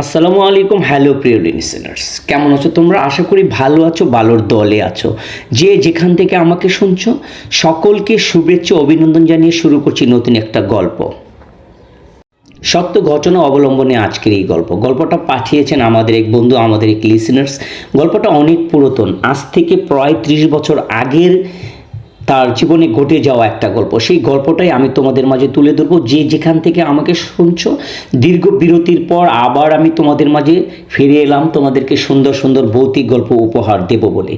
আসসালামু আলাইকুম। হ্যালো প্রিয় লিসেনার্স, কেমন আছো তোমরা? আশা করি ভালো আছো, ভালোর দলে আছো। যে যেখান থেকে আমাকে শুনছো সকলকে শুভেচ্ছা অভিনন্দন জানিয়ে শুরু করছি নতুন একটা গল্প। সত্য ঘটনা অবলম্বনে আজকের এই গল্পটা পাঠিয়েছেন আমাদের এক বন্ধু, আমাদের এক লিসেনার্স। গল্পটা অনেক পুরাতন, আজ থেকে প্রায় 30 বছর আগের তার জীবনে ঘটে যাওয়া একটা গল্প। সেই গল্পটাই আমি তোমাদের মাঝে তুলে ধরবো। যে যেখান থেকে আমাকে শুনছো, দীর্ঘ বিরতির পর আবার আমি তোমাদের মাঝে ফিরে এলাম তোমাদেরকে সুন্দর সুন্দর ভৌতিক গল্প উপহার দেব বলে।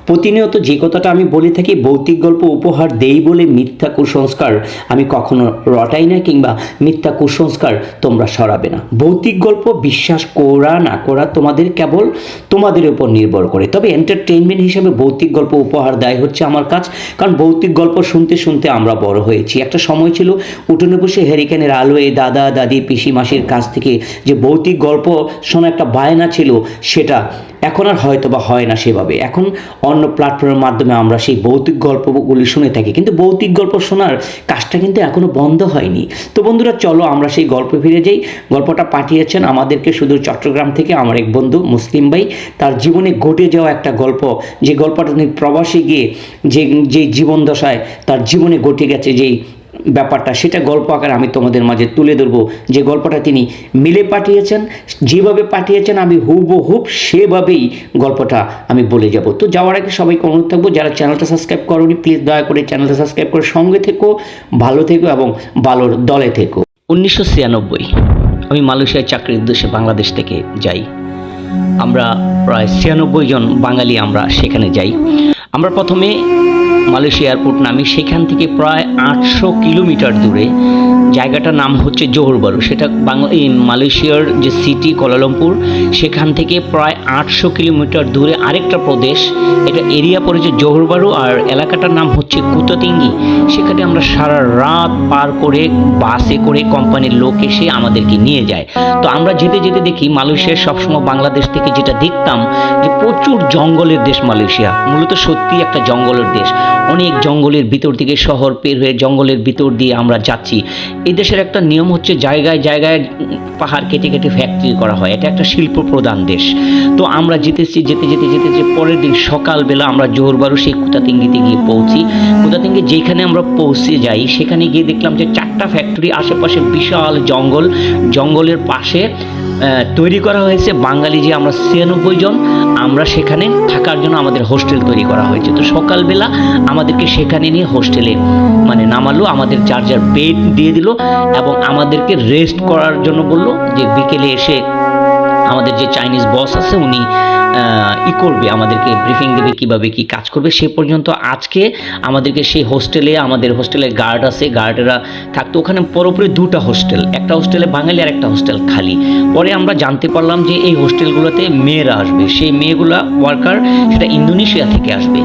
প্রতিনিয়ত যে কথাটা আমি বলে থাকি, ভৌতিক গল্প উপহার দেই বলে মিথ্যা কুসংস্কার আমি কখনো রটাই না, কিংবা মিথ্যা কুসংস্কার তোমরা সরাবে না। ভৌতিক গল্প বিশ্বাস করা না করা তোমাদের কেবল তোমাদের উপর নির্ভর করে। তবে এন্টারটেইনমেন্ট হিসেবে ভৌতিক গল্প উপহার দেয় হচ্ছে আমার কাজ। কারণ ভৌতিক গল্প শুনতে শুনতে আমরা বড় হয়েছি। একটা সময় ছিল উঠোনে বসে হ্যারিকেনের আলোয় দাদা দাদি পিসি মাসির কাছ থেকে যে ভৌতিক গল্প শোনা একটা বায়না ছিল, সেটা এখন আর হয়তো বা হয় না সেভাবে। এখন অন্য প্ল্যাটফর্মের মাধ্যমে আমরা সেই ভৌতিক গল্পগুলি শুনে থাকি, কিন্তু ভৌতিক গল্প শোনার কাজটা কিন্তু এখনও বন্ধ হয়নি। তো বন্ধুরা, চলো আমরা সেই গল্পে ফিরে যাই। গল্পটা পাঠিয়েছেন আমাদেরকে সুদূর চট্টগ্রাম থেকে আমার এক বন্ধু মুসলিম ভাই। তার জীবনে ঘটে যাওয়া একটা গল্প, যে গল্পটা তিনি প্রবাসে গিয়ে যে জীবন দশায় তার জীবনে ঘটে গেছে যেই ব্যাপারটা, সেটা গল্প আকারে আমি তোমাদের মাঝে তুলে ধরবো। যে গল্পটা তিনি মিলে পাঠিয়েছেন, যেভাবে পাঠিয়েছেন আমি হুবহুব সেভাবেই গল্পটা আমি বলে যাব। তো যাওয়ার আগে সবাইকে অনুরোধ থাকবো, যারা চ্যানেলটা সাবস্ক্রাইব করোনি প্লিজ দয়া করে চ্যানেলটা সাবস্ক্রাইব করে সঙ্গে থেকো, ভালো থেকো এবং ভালোর দলে থেকো। 1996 আমি মালয়েশিয়ায় চাকরির উদ্দেশ্যে বাংলাদেশ থেকে যাই। আমরা প্রায় 96 জন বাঙালি আমরা সেখানে যাই। আমরা প্রথমে মালয়েশিয়া এয়ারপোর্ট নামি। সেখান থেকে প্রায় 800 কিলোমিটার দূরে জায়গাটার নাম হচ্ছে জোহর বারু। সেটা মালয়েশিয়ার যে সিটি কুয়ালালামপুর, সেখান থেকে প্রায় 800 কিলোমিটার দূরে আরেকটা প্রদেশ, এটা এরিয়া পড়েছে জোহর বারু, আর এলাকাটার নাম হচ্ছে কুতাতিঙ্গি। সেখানে আমরা সারা রাত পার করে বাসে করে কোম্পানির লোক এসে আমাদেরকে নিয়ে যায়। তো আমরা যেতে যেতে দেখি মালয়েশিয়ার সবসময় বাংলাদেশ থেকে যেটা দেখতাম যে প্রচুর জঙ্গলের দেশ মালয়েশিয়া। মূলত সত্যি একটা জঙ্গলের দেশ। অনেক জঙ্গলের ভিতর থেকে শহর পের হয়ে জঙ্গলের ভিতর দিয়ে আমরা যাচ্ছি। এই দেশের একটা নিয়ম হচ্ছে জায়গায় জায়গায় পাহাড় কেটে কেটে ফ্যাক্টরি করা হয়। এটা একটা শিল্প প্রধান দেশ। তো আমরা যেতে যেতে পরের দিন সকালবেলা আমরা জোহর বারু সেই কুতাতিঙ্গিতে গিয়ে পৌঁছি। কুতাতিঙ্গি যেখানে আমরা পৌঁছে যাই, সেখানে গিয়ে দেখলাম যে 4টা ফ্যাক্টরি, আশেপাশে বিশাল জঙ্গল, জঙ্গলের পাশে তৈরি করা হয়েছে বাঙালি যে আমরা 96 জন, আমরা সেখানে থাকার জন্য আমাদের হোস্টেল তৈরি করা হয়েছে। তো সকালবেলা আমাদেরকে সেখানে নিয়ে হোস্টেলে নামালো, আমাদের যার যার বেড দিয়ে দিল এবং আমাদেরকে রেস্ট করার জন্য বললো যে বিকেলে এসে আমাদের যে চাইনিজ বস আছে উনি করবে, আমাদেরকে ব্রিফিং দেবে কিভাবে কি কাজ করবে। সে পর্যন্ত আজকে আমাদেরকে সেই হোস্টেলে, আমাদের হোস্টেলে গার্ড আছে, গার্ডেরা থাকতো ওখানে। পুরোপুরি 2টা হোস্টেল, একটা হোস্টেলে বাঙালি আর একটা হোস্টেল খালি। পরে আমরা জানতে পারলাম যে এই হোস্টেলগুলোতে মেয়েরা আসবে। সেই মেয়েগুলা ওয়ার্কার, সেটা ইন্দোনেশিয়া থেকে আসবে।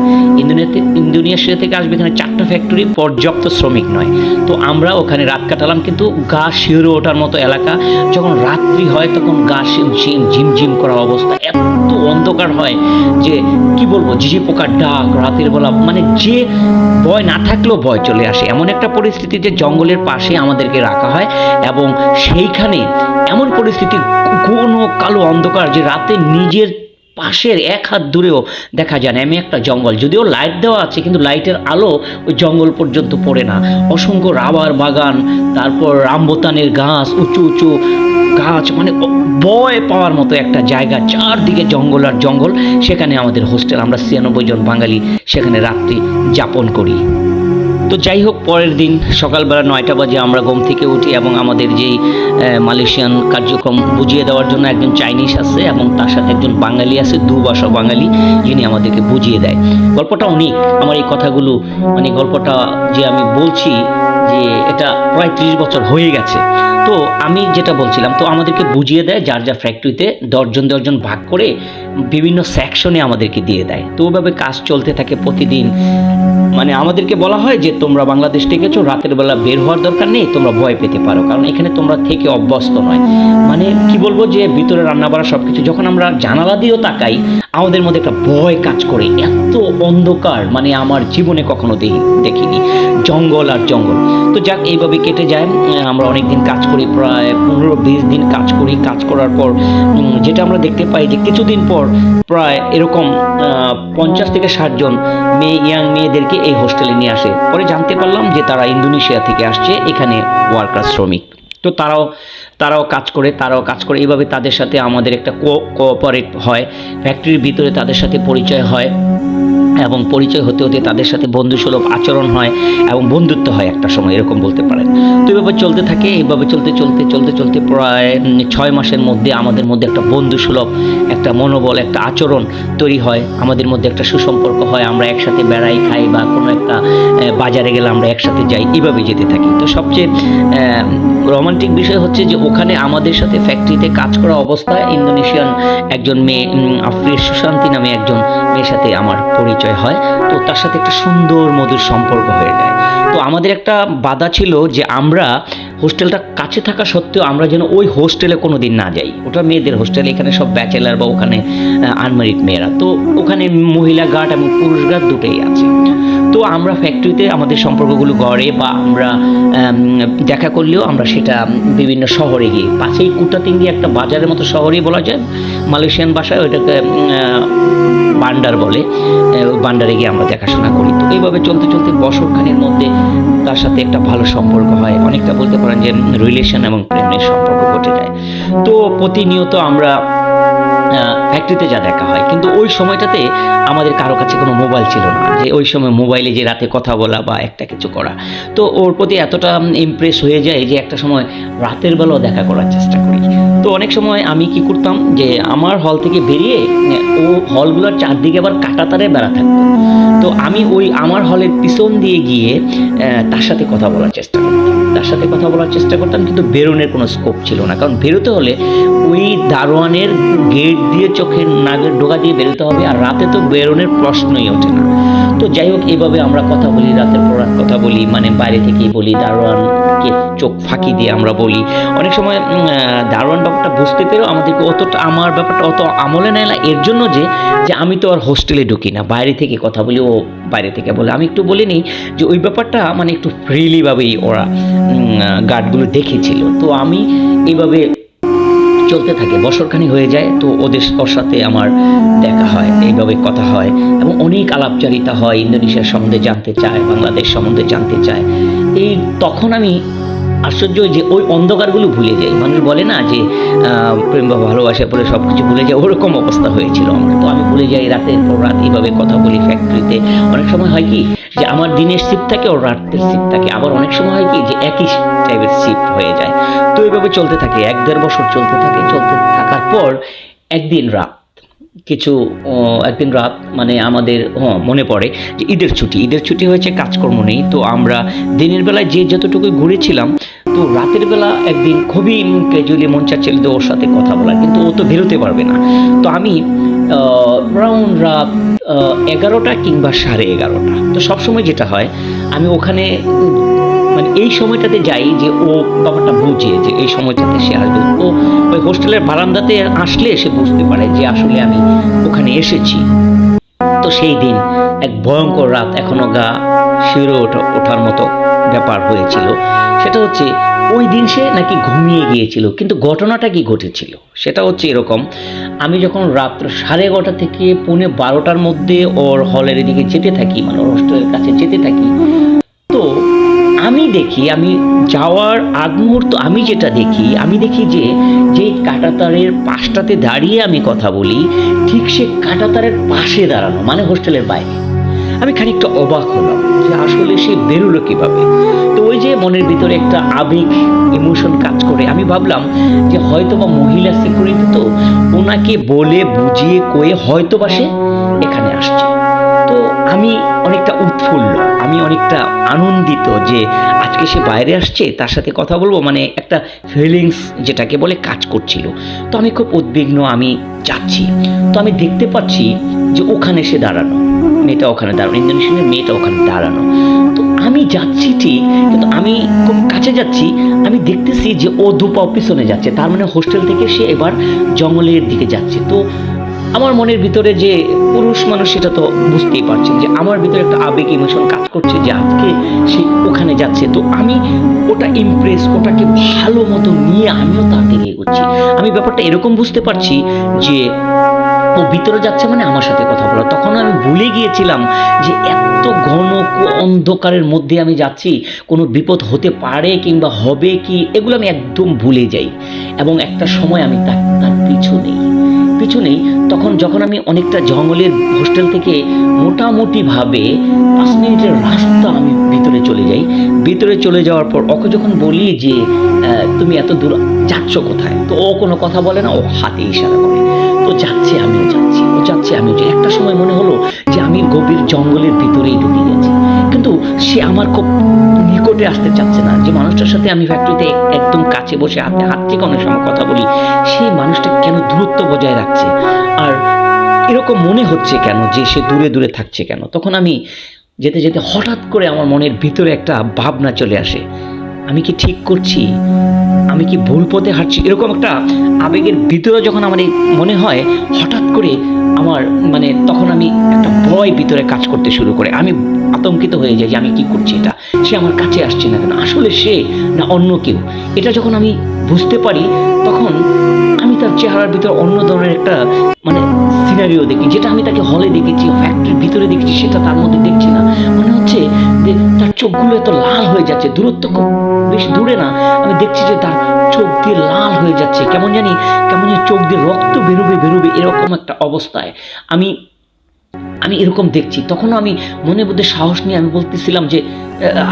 ইন্দোনেশিয়া থেকে আসবে। এখানে 4টা ফ্যাক্টরি, পর্যাপ্ত শ্রমিক নয়। তো আমরা ওখানে রাত কাটালাম, কিন্তু গা শিউরে ওঠার মতো এলাকা। যখন রাত্রি হয় তখন গা ঝিমঝিম করা অবস্থা, এত অন্ধকার হয় যে কি বলবো, ঝিঝি পোকার ডাক রাতের বেলা, মানে যে ভয় না থাকলেও ভয় চলে আসে। এমন একটা পরিস্থিতি যে জঙ্গলের পাশে আমাদেরকে রাখা হয় এবং সেইখানে এমন পরিস্থিতি, কোনো কালো অন্ধকার যে রাতে নিজের পাশের 1 হাত দূরেও দেখা যায় না। এমন একটা জঙ্গল, যদিও লাইট দেওয়া আছে কিন্তু লাইটের আলো ওই জঙ্গল পর্যন্ত পড়ে না। অসংখ্য রাবার বাগান, তারপর রামবোতানের গাছ, উঁচু উঁচু গাছ, মানে ভয় পাওয়ার মতো একটা জায়গা, চারদিকে জঙ্গল আর জঙ্গল। সেখানে আমাদের হোস্টেল, আমরা 96 জন বাঙালি সেখানে রাত্রি যাপন করি। তো যাই হোক, পরের দিন সকালবেলা 9টা বাজে আমরা ঘুম থেকে উঠি এবং আমাদের যেই মালয়েশিয়ান কার্যক্রম বুঝিয়ে দেওয়ার জন্য একজন চাইনিজ আছে এবং তার সাথে একজন বাঙালি আছে, 2 ভাষা বাঙালি, যিনি আমাদেরকে বুঝিয়ে দেয়। গল্পটা অনেক, আমার এই কথাগুলো মানে গল্পটা যে আমি বলছি যে এটা প্রায় 30 বছর হয়ে গেছে। তো আমি যেটা বলছিলাম, তো আমাদেরকে বুঝিয়ে দেয় যার যা ফ্যাক্টরিতে 10 জন ভাগ করে বিভিন্ন সেকশনে আমাদেরকে দিয়ে দেয়। তো ওইভাবে কাজ চলতে থাকে প্রতিদিন। মানে আমাদেরকে বলা হয় যে তোমরা বাংলাদেশ থেকেছো, রাতের বেলা বের হওয়ার দরকার নেই, তোমরা ভয় পেতে পারো, কারণ এখানে তোমরা থেকে অভ্যস্ত নয়। মানে কি বলবো, যে ভিতরে রান্না বাড়া সব কিছু, যখন আমরা জানালা দিয়েও তাকাই আমাদের মধ্যে একটা ভয় কাজ করে। এত অন্ধকার মানে আমার জীবনে কখনো দেখিনি, জঙ্গল আর জঙ্গল। তো যাক, এইভাবে কেটে যায়। আমরা অনেক দিন কাজ করি, প্রায় 15-20 দিন কাজ করি। কাজ করার পর যেটা আমরা দেখতে পাই যে কিছুদিন পর প্রায় এরকম 50 থেকে 60 জন ইয়াং মেয়েদেরকে এই হোস্টেলে নিয়ে আসে। পরে জানতে পারলাম যে তারা ইন্দোনেশিয়া থেকে আসছে এখানে ওয়ার্কার, শ্রমিক। তো তারাও কাজ করে এইভাবে তাদের সাথে আমাদের একটা কোঅপারেট হয়। ফ্যাক্টরির ভিতরে তাদের সাথে পরিচয় হয়, এবং পরিচয় হতে হতে তাদের সাথে বন্ধুসুলভ আচরণ হয় এবং বন্ধুত্ব হয় একটা সময়, এরকম বলতে পারেন। তো এইভাবে চলতে থাকে। এইভাবে চলতে প্রায় 6 মাসের মধ্যে আমাদের মধ্যে একটা বন্ধুসুলভ একটা মনোবল, একটা আচরণ তৈরি হয়। আমাদের মধ্যে একটা সুসম্পর্ক হয়। আমরা একসাথে বেড়াই, খাই, বা কোনো একটা বাজারে গেলে আমরা একসাথে যাই, এইভাবে যেতে থাকি। তো সবচেয়ে রোমান্টিক বিষয় হচ্ছে যে ওখানে আমাদের সাথে ফ্যাক্টরিতে কাজ করা অবস্থায় ইন্দোনেশিয়ান একজন মেয়ে, আফ্রির সুশান্তি নামে একজন মেয়ের সাথে আমার পরিচয় হয়। তো তার সাথে একটা সুন্দর মধুর সম্পর্ক হয়ে যায়। তো আমাদের একটা বাধা ছিল যে আমরা হোস্টেলটা কাছে থাকা সত্ত্বেও আমরা যেন ওই হোস্টেলে কোনো দিন না যাই। ওটা মেয়েদের হোস্টেল, এখানে সব ব্যাচেলার বা ওখানে আনম্যারিড মেয়েরা। তো ওখানে মহিলা গার্ড এবং পুরুষ গার্ড দুটোই আছে। তো আমরা ফ্যাক্টরিতে আমাদের সম্পর্কগুলো গড়ে, বা আমরা দেখা করলেও আমরা সেটা বিভিন্ন শহরে গিয়ে, পাশেই কুটাতিঙ্গি একটা বাজারের মতো শহরেই বলা যায়, মালয়েশিয়ান ভাষায় ওইটাকে বান্ডার বলে। বান্ডারে গিয়ে আমরা দেখাশোনা করি। তো এইভাবে চলতে বছরখানের মধ্যে তার সাথে একটা ভালো সম্পর্ক হয়। অনেকটা বলতে পারেন যে রিলেশন এবং প্রেমের সম্পর্ক ঘটে যায়। তো প্রতিনিয়ত আমরা ফ্যাক্টরিতে যা দেখা হয়, কিন্তু ওই সময়টাতে আমাদের কারো কাছে কোনো মোবাইল ছিল না, যে ওই সময় মোবাইলে যে রাতে কথা বলা বা একটা কিছু করা। তো ওর প্রতি এতটা ইমপ্রেস হয়ে যায় যে একটা সময় রাতের বেলাও দেখা করার চেষ্টা করি। তো অনেক সময় আমি কি করতাম যে আমার হল থেকে বেরিয়ে ও হলগুলোর চারদিকে আবার কাঁটাতারে বেড়া থাকতো। তো আমি ওই আমার হলের পিছন দিয়ে গিয়ে তার সাথে কথা বলার চেষ্টা করতাম, কিন্তু বেরোনোর কোনো স্কোপ ছিল না, কারণ বেরোতে হলে ওই দারোয়ানের গেট দিয়ে চোখের নাকের ডোকা দিয়ে বেরোতে হবে, আর রাতে তো বেরোনোর প্রশ্নই ওঠে না। তো যাই হোক, এইভাবে আমরা কথা বলি, রাতের পর রাত কথা বলি, মানে বাইরে থেকেই বলি, দারোয়ানকে চোখ ফাঁকি দিয়ে আমরা বলি। অনেক সময় দারোয়ান ব্যাপারটা বুঝতে পেরেও আমাদেরকে অতটা, আমার ব্যাপারটা অত আমলে নেয় না, এর জন্য যে আমি তো আর হোস্টেলে ঢুকি না, বাইরে থেকে কথা বলি, ও বাইরে থেকে বলে। আমি একটু বলে নিই যে ওই ব্যাপারটা মানে একটু ফ্রিলিভাবেই ওরা গার্ডগুলো দেখেছিল। তো আমি এইভাবে চলতে থাকে, বছরখানি হয়ে যায়। তো ওর সাথে আমার দেখা হয়, এইভাবে কথা হয় এবং অনেক আলাপচারিতা হয়। ইন্দোনেশিয়ার সম্বন্ধে জানতে চায়, বাংলাদেশ সম্বন্ধে জানতে চায়। তখন আমি আশ্চর্য যে ওই অন্ধকারগুলো ভুলে যাই। মানুষ বলে না যে প্রেম বা ভালোবাসার পরে সব কিছু ভুলে যায়, ওরকম অবস্থা হয়েছিল আমার। তো আমি ভুলে যাই, রাতের পর রাত এইভাবে কথা বলি ফ্যাক্টরিতে। অনেক সময় হয় কি যে আমার দিনের শিফট থাকে, ওর রাতের শিফট থাকে। আবার অনেক সময় হয় কি যে একই টাইপের শিফট হয়ে যায়। তো এইভাবে চলতে থাকে, 1-1.5 বছর চলতে থাকার পর একদিন রাত মানে আমাদের মনে পড়ে যে ঈদের ছুটি হয়েছে, কাজকর্ম নেই। তো আমরা দিনের বেলায় যে যতটুকু ঘুরেছিলাম, তো রাতের বেলা একদিন খুবই ক্যাজুয়ালি মন চাচ্ছিল ওর সাথে কথা বলা, কিন্তু ও তো বেরোতে পারবে না। তো আমি রাউন্ড রাত 11টা কিংবা 11:30, তো সবসময় যেটা হয় আমি ওখানে মানে এই সময়টাতে যাই যে ও ব্যাপারটা বুঝে যে এই সময়টাতে সে আসবে। তো ওই হোস্টেলের বারান্দাতে আসলে সে বুঝতে পারে যে আসলে আমি ওখানে এসেছি। তো সেই দিন এক ভয়ঙ্কর রাত, এখনো গা শিউরে ওঠার মতো ব্যাপার হয়েছিল। সেটা হচ্ছে ওই দিন সে নাকি ঘুমিয়ে গিয়েছিল, কিন্তু ঘটনাটা কি ঘটেছিল সেটা হচ্ছে এরকম। আমি যখন রাত্র 11:30 থেকে 11:45 মধ্যে ওর হলের এদিকে যেতে থাকি, মানে ওর হোস্টেলের কাছে যেতে থাকি, তো আমি যাওয়ার আগ মুহূর্ত আমি দেখি যে কাঁটাতারের পাশটাতে দাঁড়িয়ে আমি কথা বলি, ঠিক সে কাঁটাতারের পাশে দাঁড়ানো, মানে হোস্টেলের বাইরে। আমি খানিকটা অবাক হলাম যে আসলে সে বেরোলো কিভাবে। তো ওই যে মনের ভিতরে একটা আবেগ, ইমোশন কাজ করে। আমি ভাবলাম যে হয়তোবা মহিলা সিকিউরিটি, তো ওনাকে বলে বুঝিয়ে কয়ে হয়তোবা সে এখানে আসছে। তো আমি অনেকটা উৎফুল্ল, আমি অনেকটা আনন্দিত যে আজকে সে বাইরে আসছে, তার সাথে কথা বলবো, মানে একটা ফিলিংস যেটাকে বলে কাজ করছিল। তো আমি খুব উদ্বিগ্ন, আমি যাচ্ছি। তো আমি দেখতে পাচ্ছি যে ওখানে সে দাঁড়ানো, মেয়েটা ওখানে দাঁড়ানো, ইন্দোনেশিয়ানের মেয়েটা ওখানে দাঁড়ানো। তো আমি যাচ্ছি ঠিক, কিন্তু আমি খুব কাছে যাচ্ছি, আমি দেখতেছি যে ও দুপাও পিছনে যাচ্ছে, তার মানে হোস্টেল থেকে সে এবার জঙ্গলের দিকে যাচ্ছে। তো আমার মনের ভিতরে যে পুরুষ মানুষ সেটা তো বুঝতেই পারছেন যে আমার ভিতরে একটা আবেগ ইমোশন কাজ করছে যে আজকে সে ওখানে যাচ্ছে। তো আমি ওটা ইমপ্রেস, ওটাকে ভালো মতো নিয়ে আমিও তার দিকে এগোচ্ছি। আমি ব্যাপারটা এরকম বুঝতে পারছি যে ও ভিতরে যাচ্ছে মানে আমার সাথে কথা বলা। তখন আমি ভুলে গিয়েছিলাম যে এত ঘন অন্ধকারের মধ্যে আমি যাচ্ছি, কোনো বিপদ হতে পারে কিংবা হবে কি, এগুলো আমি একদম ভুলে যাই। এবং একটা সময় আমি তার পিছু নেই। তখন যখন আমি অনেকটা জঙ্গলের হোস্টেল থেকে মোটামুটিভাবে 5 মিনিটের রাস্তা আমি ভিতরে চলে যাই। ভিতরে চলে যাওয়ার পর ওকে যখন বলি যে তুমি এত দূর যাচ্ছ কোথায়, তো ও কোনো কথা বলে না, ও হাতে ইশারা করে। তো যাচ্ছে, আমিও যাচ্ছি, ও যাচ্ছে, আমিও যাচ্ছি। একটা সময় মনে হলো যে আমি গভীর জঙ্গলের ভিতরেই ঢুকে গেছি, কিন্তু সে আমার খুব নিকটে আসতে চাচ্ছে না। যে মানুষটার সাথে আমি ফ্যাক্টরিতে একদম কাছে বসে হাতে হাত থেকে অনেক সময় কথা বলি, সেই মানুষটা কেন দূরত্ব বজায় রাখছে, আর এরকম মনে হচ্ছে কেন যে সে দূরে দূরে থাকছে কেন। তখন আমি যেতে যেতে হঠাৎ করে আমার মনের ভিতরে একটা ভাবনা চলে আসে, আমি কি ঠিক করছি, আমি কি ভুল পথে হাঁটছি, এরকম একটা আবেগের ভিতরে যখন আমার এই মনে হয়, হঠাৎ করে আমার মানে তখন আমি একটা ভয় ভিতরে কাজ করতে শুরু করে। আমি আতঙ্কিত হয়ে যাই যে আমি কি করছি, এটা সে আমার কাছে আসছে না কেন, আসলে সে না অন্য কেউ। এটা যখন আমি বুঝতে পারি, তখন আমি তার চেহারার ভিতরে অন্য ধরনের একটা মানে সিনারিও দেখি, যেটা আমি তাকে হলে দেখেছি, ফ্যাক্টরির ভিতরে দেখেছি, সেটা তার মধ্যে দেখছি না। মনে হচ্ছে যে তার চোখগুলো এত লাল হয়ে যাচ্ছে, দূরত্ব খুব বেশ দূরে না, আমি দেখছি যে তার চোখ দিয়ে লাল হয়ে যাচ্ছে, কেমন জানি চোখ দিয়ে রক্ত বেরোবে এরকম একটা অবস্থায় আমি এরকম দেখছি। তখন আমি মনের মধ্যে সাহস নিয়ে আমি বলতেছিলাম যে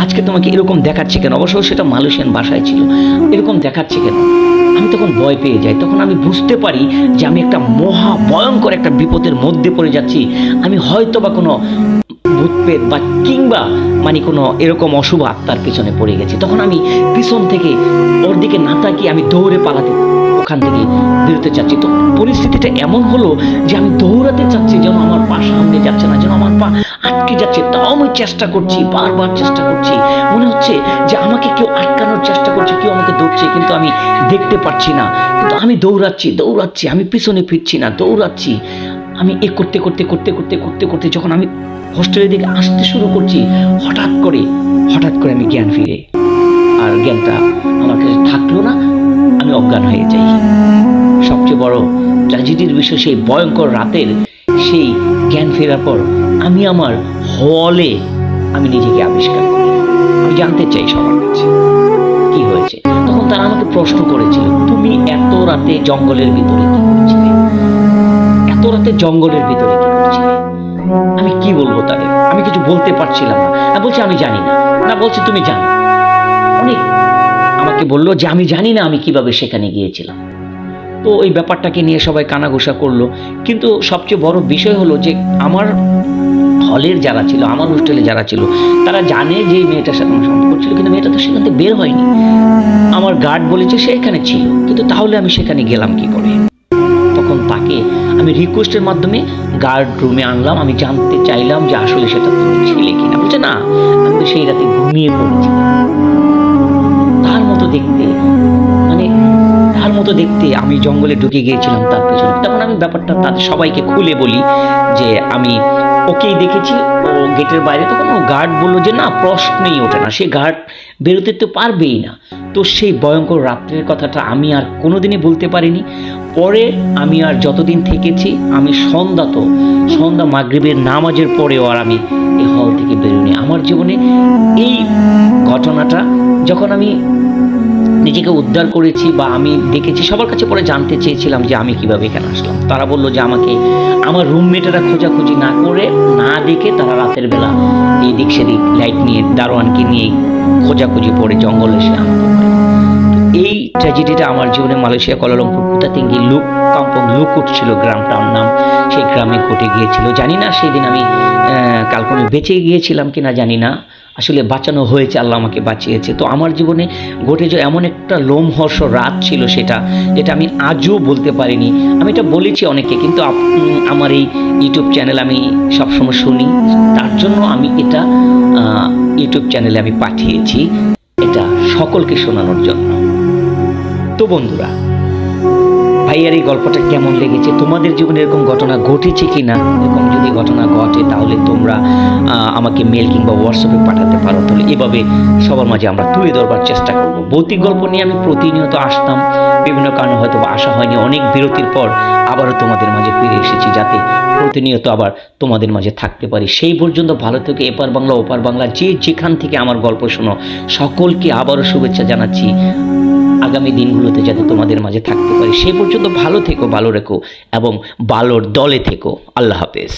আজকে তোমাকে এরকম দেখাচ্ছে কেন, অবশ্য সেটা মালয়েশিয়ান ভাষায় ছিল, এরকম দেখাচ্ছে কেন। আমি তখন ভয় পেয়ে যাই, তখন আমি বুঝতে পারি যে আমি একটা মহা ভয়ঙ্কর একটা বিপদের মধ্যে পড়ে যাচ্ছি। আমি হয়তো বা কোনো ভূতপ্রেত বা কিংবা মানে কোনো এরকম অশুভ আত্মার পিছনে পড়ে গেছি। তখন আমি পিছন থেকে ওর দিকে না তাকিয়ে আমি দৌড়ে পালাতে ওখান থেকে বেরোতে চাচ্ছি। তো পরিস্থিতিটা এমন হলো যে আমি দৌড়াতে চাচ্ছি, যেন আমার পা সামনে যাচ্ছে না, যেন আমার পা আটকে যাচ্ছে। তাও আমি চেষ্টা করছি, বারবার চেষ্টা করছি, মনে হচ্ছে যে আমাকে কেউ আটকানোর চেষ্টা করছে, কেউ আমাকে ধরছে, কিন্তু আমি দেখতে পাচ্ছি না। কিন্তু আমি দৌড়াচ্ছি, আমি পিছনে ফিরছি না, দৌড়াচ্ছি। আমি এ করতে করতে যখন আমি হোস্টেলের দিকে আসতে শুরু করছি, হঠাৎ করে আমি জ্ঞান ফিরে, আর জ্ঞানটা আমার কাছে থাকলো না, আমি অজ্ঞান হয়ে যাই। সবচেয়ে বড় ট্র্যাজেডির বিষয়, সেই ভয়ঙ্কর রাতের সেই জ্ঞান ফেরার পর আমি আমার হলে আমি নিজেকে আবিষ্কার করি। আমি জানতে চাই সবার কাছে কি হয়েছে। তখন তারা আমাকে প্রশ্ন করেছিল, তুমি এত রাতে জঙ্গলের ভিতরে কি করছিলে, আমি কি বলবো তাদের, আমি কিছু বলতে পারছিলাম না। আমি বলছি আমি জানি না, বলছে তুমি জানো। অনেক আমাকে বললো যে আমি জানি না আমি কিভাবে সেখানে গিয়েছিলাম। তো ওই ব্যাপারটাকে নিয়ে সবাই কানাঘুষা করলো। কিন্তু সবচেয়ে বড় বিষয় হলো যে আমার হলের যারা ছিল, আমার হোস্টেলে যারা ছিল, তারা জানে যে এই মেয়েটার সাথে আমার সম্পর্ক ছিল, কিন্তু মেয়েটা তো সেখান থেকে বের হয়নি। আমার গার্ড বলেছে সে এখানে ছিল, কিন্তু তাহলে আমি সেখানে গেলাম কি করে। তখন তাকে আমি রিকোয়েস্টের মাধ্যমে গার্ড রুমে আনলাম। আমি জানতে চাইলাম যে আসলে সেটা তুমি ছিলে কিনা। বলছে না, আমি তো সেই রাতে ঘুমিয়ে পড়েছিলাম। তার মতো দেখতে আমি জঙ্গলে ঢুকে গিয়েছিলাম তার পেছনে। তখন আমি ব্যাপারটা তাদের সবাইকে খুলে বলি যে আমি ওকেই দেখেছি, ও গেটের বাইরে। তখন ও গার্ড বললো যে না, প্রশ্নই ওঠে না, সে গার্ড বেরোতে তো পারবেই না। তো সেই ভয়ঙ্কর রাত্রের কথাটা আমি আর কোনোদিনই বলতে পারিনি। পরে আমি আর যতদিন থেকেছি, আমি সন্ধ্যা মাগরিবের নামাজের পরেও আর আমি এই হল থেকে বেরোনি। আমার জীবনে এই ঘটনাটা যখন আমি নিজেকে উদ্ধার করেছি বা আমি দেখেছি, সবার কাছে পরে জানতে চেয়েছিলাম যে আমি কিভাবে এখানে আসলাম। তারা বললো যে আমাকে আমার রুমমেটেরা খোঁজাখুঁজি না করে, না দেখে, তারা রাতের বেলা এদিক সেদিক লাইট নিয়ে দারোয়ানকে নিয়ে খোঁজাখুঁজি পড়ে জঙ্গলে এসে আমাকে পায়। এই ট্র্যাজেডিটা আমার জীবনে মালয়েশিয়া কুয়ালালামপুর কুতাতিঙ্গি কাম্পং লুকুট ছিল গ্রামটার নাম। সেই গ্রামে ঘটে গিয়েছিল। জানি না সেই দিন আমি কালকে আমি বেঁচে গিয়েছিলাম কিনা জানি না, আসলে বাঁচানো হয়েছে, আল্লাহ আমাকে বাঁচিয়েছে। তো আমার জীবনে ঘটে যে এমন একটা লোমহর্ষ রাত ছিল সেটা, যেটা আমি আজও বলতে পারিনি। আমি এটা বলেছি অনেকে, কিন্তু আমার এই ইউটিউব চ্যানেল আমি সবসময় শুনি, তার জন্য আমি এটা ইউটিউব চ্যানেলে আমি পাঠিয়েছি, এটা সকলকে শোনানোর জন্য। তো বন্ধুরা, ভাইয়ার এই গল্পটা কেমন লেগেছে? তোমাদের জীবনে এরকম ঘটনা ঘটেছে কি না? এরকম যদি ঘটনা ঘটে তাহলে তোমরা আমাকে মেল কিংবা হোয়াটসঅ্যাপে পাঠাতে পারো। তাহলে এভাবে সবার মাঝে আমরা তুলে ধরবার চেষ্টা করব। ভৌতিক গল্প নিয়ে আমি প্রতিনিয়ত আসতাম, বিভিন্ন কারণে হয়তো আসা হয়নি। অনেক বিরতির পর আবারও তোমাদের মাঝে ফিরে এসেছি, যাতে প্রতিনিয়ত আবার তোমাদের মাঝে থাকতে পারি। সেই পর্যন্ত ভালো থেকে এপার বাংলা ওপার বাংলা যে যেখান থেকে আমার গল্প শোনো, সকলকে আবারও শুভেচ্ছা জানাচ্ছি। আগামী দিনগুলোতে যাতে তোমাদের মাঝে থাকতে পারি, সেই পর্যন্ত ভালো থেকো, ভালো রেখো এবং ভালোর দলে থেকো। আল্লাহ হাফেজ।